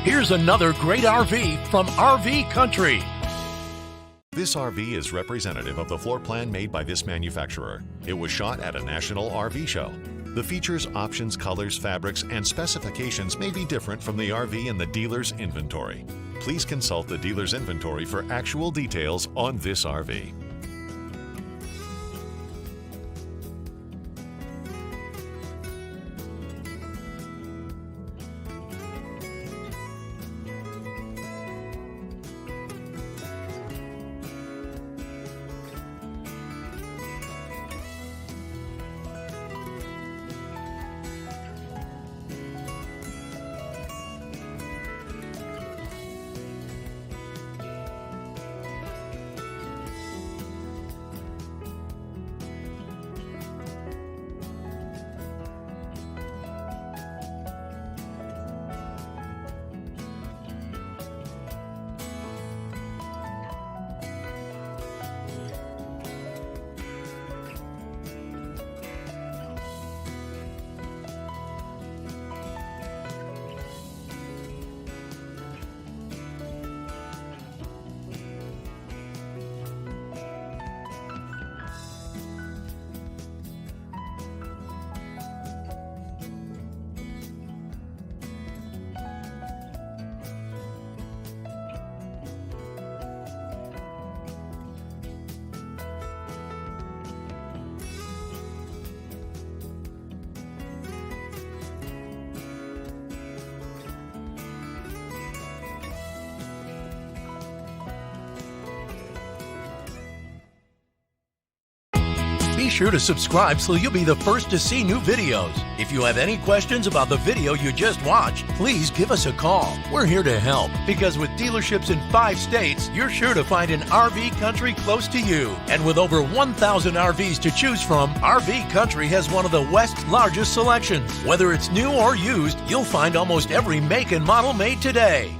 Here's another great RV from RV Country. This RV is representative of the floor plan made by this manufacturer. It was shot at a national RV show. The features, options, colors, fabrics, and specifications may be different from the RV in the dealer's inventory. Please consult the dealer's inventory for actual details on this RV. Be sure to subscribe so you'll be the first to see new videos. If you have any questions about the video you just watched, please give us a call. We're here to help because with dealerships in 5 states, you're sure to find an RV Country close to you. And with over 1,000 RVs to choose from, RV Country has one of the West's largest selections. Whether it's new or used, you'll find almost every make and model made today.